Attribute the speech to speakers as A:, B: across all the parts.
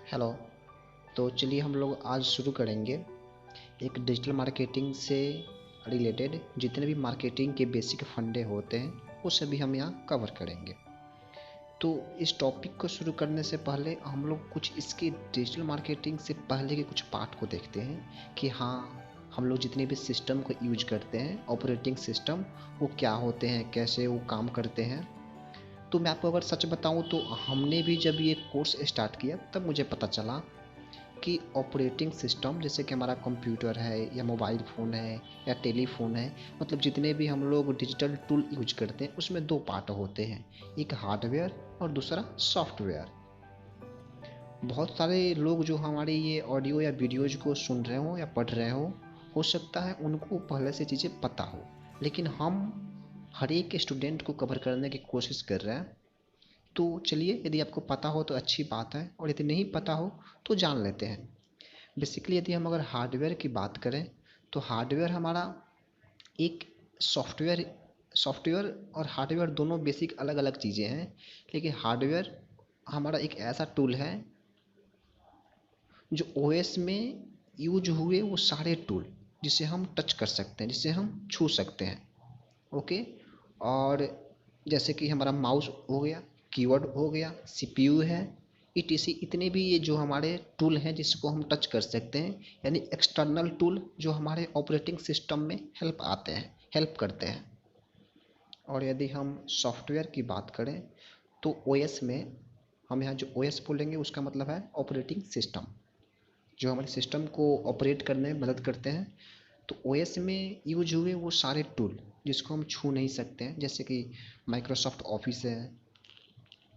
A: Hello. तो चलिए हम लोग आज शुरू करेंगे एक डिजिटल मार्केटिंग से रिलेटेड जितने भी मार्केटिंग के बेसिक फंडे होते हैं वो सभी हम यहाँ कवर करेंगे। तो इस टॉपिक को शुरू करने से पहले हम लोग कुछ इसके डिजिटल मार्केटिंग से पहले के कुछ पार्ट को देखते हैं कि हाँ, हम लोग जितने भी सिस्टम को यूज करते हैं, ऑपरेटिंग सिस्टम, वो क्या होते हैं, कैसे वो काम करते हैं। तो मैं आपको अगर सच बताऊं तो हमने भी जब ये कोर्स स्टार्ट किया तब मुझे पता चला कि ऑपरेटिंग सिस्टम जैसे कि हमारा कंप्यूटर है या मोबाइल फ़ोन है या टेलीफोन है, मतलब जितने भी हम लोग डिजिटल टूल यूज करते हैं उसमें दो पार्ट होते हैं, एक हार्डवेयर और दूसरा सॉफ्टवेयर। बहुत सारे लोग जो हमारे ये ऑडियो या वीडियोज को सुन रहे हो या पढ़ रहे हो सकता है उनको पहले से चीज़ें पता हो, लेकिन हम हर एक स्टूडेंट को कवर करने की कोशिश कर रहे हैं। तो चलिए, यदि आपको पता हो तो अच्छी बात है, और यदि नहीं पता हो तो जान लेते हैं। बेसिकली यदि हम अगर हार्डवेयर की बात करें तो हार्डवेयर हमारा एक सॉफ्टवेयर सॉफ्टवेयर और हार्डवेयर दोनों बेसिक अलग अलग चीज़ें हैं। लेकिन हार्डवेयर हमारा एक ऐसा टूल है जो ओएस में यूज हुए वो सारे टूल जिसे हम टच कर सकते हैं, जिसे हम छू सकते हैं। ओके। और जैसे कि हमारा माउस हो गया, कीबोर्ड हो गया, सीपीयू है, ईटीसी, इतने भी ये जो हमारे टूल हैं जिसको हम टच कर सकते हैं, यानी एक्सटर्नल टूल जो हमारे ऑपरेटिंग सिस्टम में हेल्प करते हैं। और यदि हम सॉफ्टवेयर की बात करें तो ओएस में हम यहाँ जो ओएस बोलेंगे उसका मतलब है ऑपरेटिंग सिस्टम, जो हमारे सिस्टम को ऑपरेट करने में मदद करते हैं। तो ओएस में यूज हुए वो सारे टूल जिसको हम छू नहीं सकते हैं, जैसे कि माइक्रोसॉफ्ट ऑफिस है,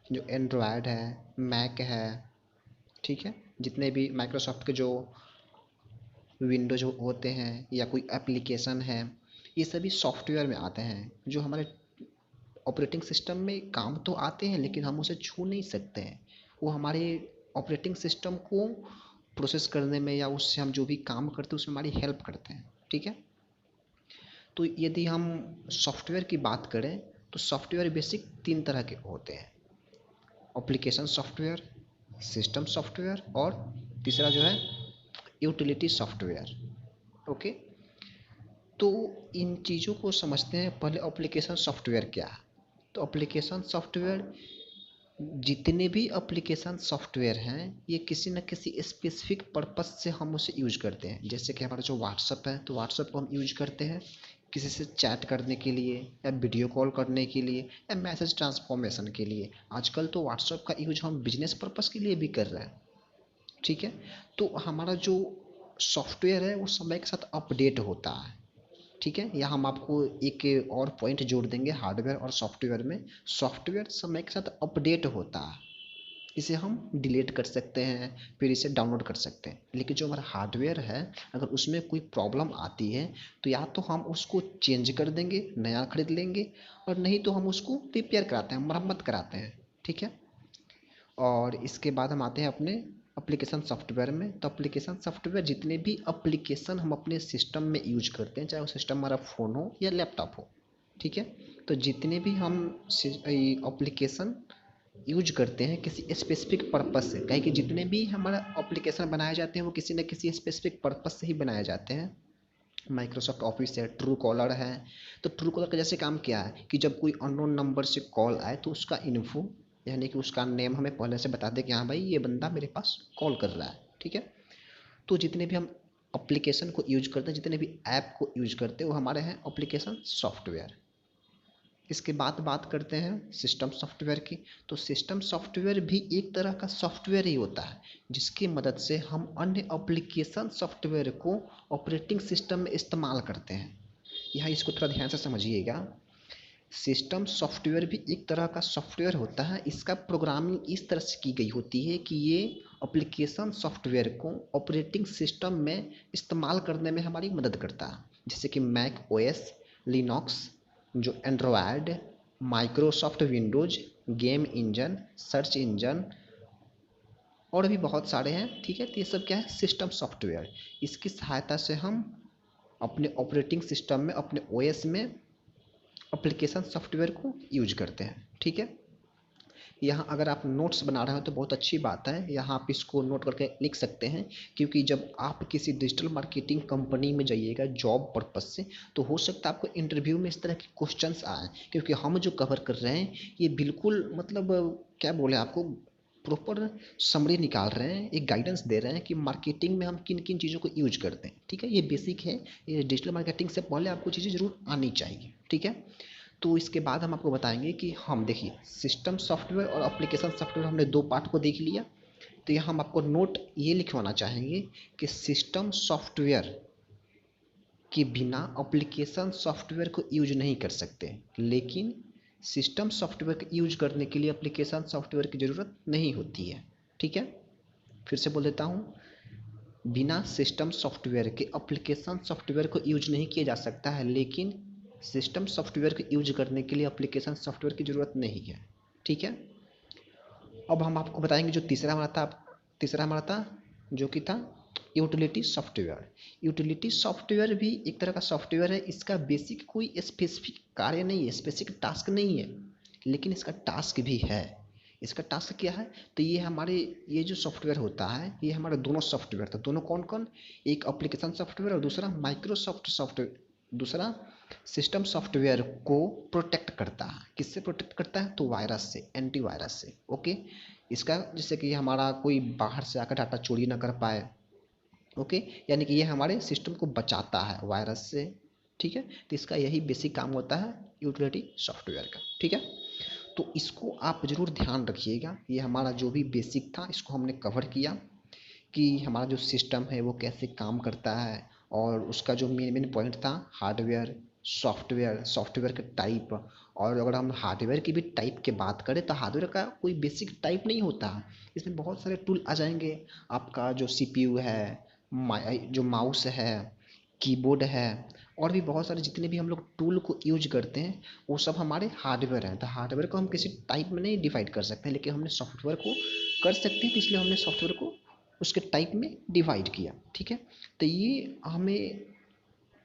A: जो एंड्रॉयड है, मैक है, ठीक है, जितने भी माइक्रोसॉफ्ट के जो विंडोज होते हैं या कोई एप्लीकेशन है, ये सभी सॉफ्टवेयर में आते हैं जो हमारे ऑपरेटिंग सिस्टम में काम तो आते हैं लेकिन हम उसे छू नहीं सकते हैं। वो हमारे ऑपरेटिंग सिस्टम को प्रोसेस करने में या उससे हम जो भी काम करते हैं उसमें हमारी हेल्प करते हैं, ठीक है। तो यदि हम सॉफ्टवेयर की बात करें तो सॉफ्टवेयर बेसिक तीन तरह के होते हैं, एप्लीकेशन सॉफ्टवेयर, सिस्टम सॉफ्टवेयर और तीसरा जो है यूटिलिटी सॉफ्टवेयर। ओके। तो इन चीज़ों को समझते हैं पहले। एप्लीकेशन सॉफ्टवेयर क्या है? तो एप्लीकेशन सॉफ्टवेयर, जितने भी एप्लीकेशन सॉफ्टवेयर हैं ये किसी न किसी स्पेसिफिक पर्पस से हम उसे यूज करते हैं। जैसे कि हमारा जो व्हाट्सअप है तो व्हाट्सअप को हम यूज करते हैं किसी से चैट करने के लिए या वीडियो कॉल करने के लिए या मैसेज ट्रांसफॉर्मेशन के लिए। आजकल तो व्हाट्सअप का यूज हम बिजनेस पर्पस के लिए भी कर रहे हैं, ठीक है। तो हमारा जो सॉफ्टवेयर है वो समय के साथ अपडेट होता है, ठीक है। या हम आपको एक और पॉइंट जोड़ देंगे हार्डवेयर और सॉफ्टवेयर में, सॉफ्टवेयर समय के साथ अपडेट होता है, इसे हम डिलीट कर सकते हैं, फिर इसे डाउनलोड कर सकते हैं। लेकिन जो हमारा हार्डवेयर है अगर उसमें कोई प्रॉब्लम आती है तो या तो हम उसको चेंज कर देंगे, नया खरीद लेंगे, और नहीं तो हम उसको रिपेयर कराते हैं, मरम्मत कराते हैं, ठीक है। और इसके बाद हम आते हैं अपने एप्लीकेशन सॉफ्टवेयर में। तो एप्लीकेशन सॉफ्टवेयर जितने भी एप्लीकेशन हम अपने सिस्टम में यूज करते हैं, चाहे वो सिस्टम हमारा फ़ोन हो या लैपटॉप हो, ठीक है। तो जितने भी हम एप्लीकेशन यूज करते हैं किसी स्पेसिफिक पर्पस से, कहें कि जितने भी हमारा एप्लीकेशन बनाए जाते हैं वो किसी न किसी स्पेसिफिक पर्पस से ही बनाए जाते हैं। माइक्रोसॉफ्ट ऑफिस है, ट्रू कॉलर है। तो ट्रू कॉलर का जैसे काम क्या है कि जब कोई अननोन नंबर से कॉल आए तो उसका इन्फो, यानी कि उसका नेम हमें पहले से बता दे कि हाँ भाई ये बंदा मेरे पास कॉल कर रहा है, ठीक है। तो जितने भी हम एप्लीकेशन को यूज करते हैं, जितने भी ऐप को यूज करते हैं वो हमारे हैं एप्लीकेशन सॉफ्टवेयर। इसके बाद बात करते हैं सिस्टम सॉफ्टवेयर की। तो सिस्टम सॉफ्टवेयर भी एक तरह का सॉफ्टवेयर ही होता है जिसकी मदद से हम अन्य एप्लीकेशन सॉफ्टवेयर को ऑपरेटिंग सिस्टम में इस्तेमाल करते हैं। यहाँ इसको थोड़ा ध्यान से समझिएगा। सिस्टम सॉफ्टवेयर भी एक तरह का सॉफ्टवेयर होता है, इसका प्रोग्रामिंग इस तरह से की गई होती है कि ये एप्लीकेशन सॉफ्टवेयर को ऑपरेटिंग सिस्टम में इस्तेमाल करने में हमारी मदद करता है। जैसे कि मैक ओएस, लिनक्स, जो Android, Microsoft Windows, game engine, search engine, और भी बहुत सारे हैं, ठीक है। तो ये सब क्या है? System software. इसकी सहायता से हम अपने ऑपरेटिंग सिस्टम में, अपने ओएस में एप्लीकेशन सॉफ्टवेयर को यूज करते हैं, ठीक है। यहाँ अगर आप नोट्स बना रहे हो तो बहुत अच्छी बात है, यहाँ आप इसको नोट करके लिख सकते हैं, क्योंकि जब आप किसी डिजिटल मार्केटिंग कंपनी में जाइएगा जॉब पर्पज से, तो हो सकता है आपको इंटरव्यू में इस तरह के क्वेश्चंस आए, क्योंकि हम जो कवर कर रहे हैं ये बिल्कुल मतलब क्या बोले आपको, प्रॉपर समरी निकाल रहे हैं, एक गाइडेंस दे रहे हैं कि मार्केटिंग में हम किन किन चीज़ों को यूज करते हैं। ठीक है, ये बेसिक है, ये डिजिटल मार्केटिंग से पहले आपको चीज़ें जरूर आनी चाहिए। ठीक है, तो इसके बाद हम आपको बताएंगे कि हम देखिए सिस्टम सॉफ्टवेयर और एप्लीकेशन सॉफ्टवेयर, हमने दो पार्ट को देख लिया। तो यहाँ हम आपको नोट ये लिखवाना चाहेंगे कि सिस्टम सॉफ्टवेयर के बिना एप्लीकेशन सॉफ्टवेयर को यूज नहीं कर सकते, लेकिन सिस्टम सॉफ्टवेयर को यूज करने के लिए एप्लीकेशन सॉफ्टवेयर की ज़रूरत नहीं होती है। ठीक है, फिर से बोल देता हूँ, बिना सिस्टम सॉफ्टवेयर के एप्लीकेशन सॉफ्टवेयर को यूज नहीं किया जा सकता है, लेकिन सिस्टम सॉफ्टवेयर को यूज करने के लिए एप्लीकेशन सॉफ्टवेयर की ज़रूरत नहीं है। ठीक है, अब हम आपको बताएंगे जो तीसरा हमारा था जो कि था यूटिलिटी सॉफ्टवेयर। यूटिलिटी सॉफ्टवेयर भी एक तरह का सॉफ्टवेयर है, इसका बेसिक कोई स्पेसिफिक कार्य नहीं है, स्पेसिफिक टास्क नहीं है, लेकिन इसका टास्क भी है। इसका टास्क क्या है, तो ये जो सॉफ्टवेयर होता है ये हमारे दोनों सॉफ्टवेयर था, दोनों कौन कौन, एक एप्लीकेशन सॉफ्टवेयर और दूसरा माइक्रोसॉफ्ट सॉफ्टवेयर, दूसरा सिस्टम सॉफ्टवेयर को प्रोटेक्ट करता है। किससे प्रोटेक्ट करता है, तो वायरस से, एंटीवायरस से। ओके, इसका जैसे कि हमारा कोई बाहर से आकर डाटा चोरी ना कर पाए। ओके, यानी कि ये हमारे सिस्टम को बचाता है वायरस से। ठीक है, तो इसका यही बेसिक काम होता है यूटिलिटी सॉफ्टवेयर का। ठीक है, तो इसको आप ज़रूर ध्यान रखिएगा, ये हमारा जो भी बेसिक था इसको हमने कवर किया कि हमारा जो सिस्टम है वो कैसे काम करता है, और उसका जो मेन मेन पॉइंट था हार्डवेयर, सॉफ्टवेयर, सॉफ्टवेयर के टाइप। और अगर हम हार्डवेयर की भी टाइप की बात करें तो हार्डवेयर का कोई बेसिक टाइप नहीं होता, इसमें बहुत सारे टूल आ जाएंगे। आपका जो सीपीयू है, जो माउस है, कीबोर्ड है, और भी बहुत सारे जितने भी हम लोग टूल को यूज करते हैं वो सब हमारे हार्डवेयर हैं। तो हार्डवेयर को हम किसी टाइप में नहीं डिवाइड कर सकते हैं, लेकिन हमने सॉफ्टवेयर को कर सकते हैं, तो इसलिए हमने सॉफ्टवेयर को उसके टाइप में डिवाइड किया। ठीक है, तो ये हमें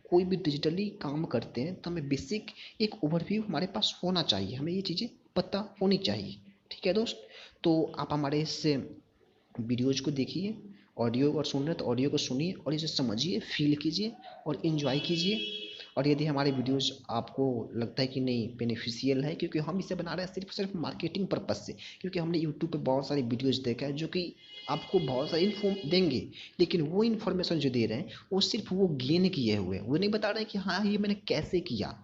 A: कोई भी डिजिटली काम करते हैं तो हमें बेसिक एक ओवरव्यू हमारे पास होना चाहिए, हमें ये चीज़ें पता होनी चाहिए। ठीक है दोस्त, तो आप हमारे इस वीडियोज़ को देखिए, ऑडियो और सुन रहे हैं तो ऑडियो को सुनिए और इसे समझिए, फील कीजिए और इन्जॉय कीजिए। और यदि हमारे वीडियोज़ आपको लगता है कि नहीं बेनिफिशियल है, क्योंकि हम इसे बना रहे हैं सिर्फ मार्केटिंग पर्पज़ से, क्योंकि हमने यूट्यूब पे बहुत सारी वीडियोज़ देखा है जो कि आपको बहुत सारी इन्फॉर्म देंगे, लेकिन वो इन्फॉर्मेशन जो दे रहे हैं वो सिर्फ वो गेन किए हुए, वो नहीं बता रहे हैं कि हाँ ये मैंने कैसे किया।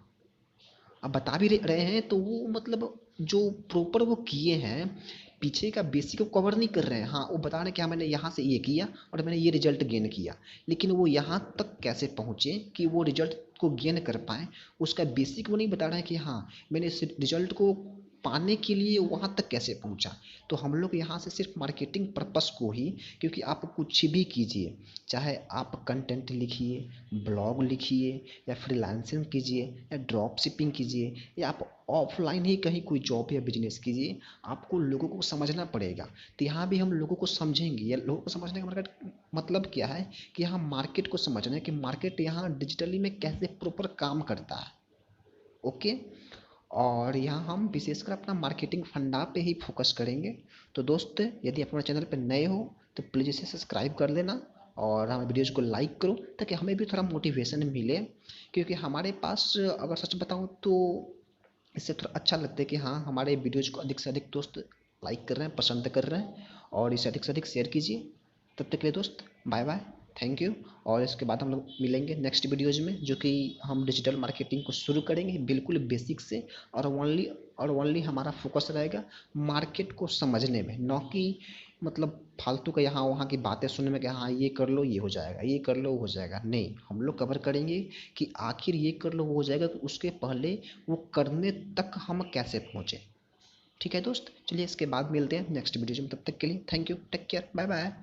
A: अब बता भी रहे हैं तो वो मतलब जो प्रॉपर वो किए हैं, पीछे का बेसिक को कवर नहीं कर रहे हैं। हाँ, वो बता रहे हैं कि हाँ मैंने यहाँ से ये किया और मैंने ये रिजल्ट गेन किया, लेकिन वो यहाँ तक कैसे पहुँचे कि वो रिजल्ट को गेन कर पाएँ, उसका बेसिक वो नहीं बता रहे हैं कि हाँ मैंने इस रिजल्ट को पाने के लिए वहाँ तक कैसे पहुँचा। तो हम लोग यहाँ से सिर्फ मार्केटिंग पर्पस को ही, क्योंकि आप कुछ भी कीजिए, चाहे आप कंटेंट लिखिए, ब्लॉग लिखिए, या फ्रीलांसिंग कीजिए, या ड्रॉप शिपिंग कीजिए, या आप ऑफलाइन ही कहीं कोई जॉब या बिजनेस कीजिए, आपको लोगों को समझना पड़ेगा। तो यहाँ भी हम लोगों को समझेंगे, या लोगों को समझने का मतलब क्या है कि यहाँ मार्केट को समझना है कि मार्केट यहाँ डिजिटली में कैसे प्रॉपर काम करता है। ओके, और यहाँ हम विशेषकर अपना मार्केटिंग फंडा पे ही फोकस करेंगे। तो दोस्त, यदि आप हमारे चैनल पर नए हो तो प्लीज़ इसे सब्सक्राइब कर देना और हमारे वीडियोज़ को लाइक करो, ताकि हमें भी थोड़ा मोटिवेशन मिले। क्योंकि हमारे पास अगर सच बताऊँ तो इससे थोड़ा अच्छा लगता है कि हाँ हमारे वीडियोज़ को अधिक से अधिक दोस्त लाइक कर रहे हैं, पसंद कर रहे हैं, और इसे अधिक से अधिक शेयर कीजिए। तब तक के लिए दोस्त बाय बाय, थैंक यू। और इसके बाद हम लोग मिलेंगे नेक्स्ट वीडियोज़ में, जो कि हम डिजिटल मार्केटिंग को शुरू करेंगे बिल्कुल बेसिक से, और ओनली हमारा फोकस रहेगा मार्केट को समझने में, न कि मतलब फालतू का यहाँ वहाँ की बातें सुनने में कि हाँ ये कर लो ये हो जाएगा, ये कर लो वो हो जाएगा। नहीं, हम लोग कवर करेंगे कि आखिर ये कर लो वो हो जाएगा, उसके पहले वो करने तक हम कैसे पहुँचे। ठीक है दोस्त, चलिए इसके बाद मिलते हैं नेक्स्ट वीडियो में, तब तक के लिए thank you, take care, bye bye.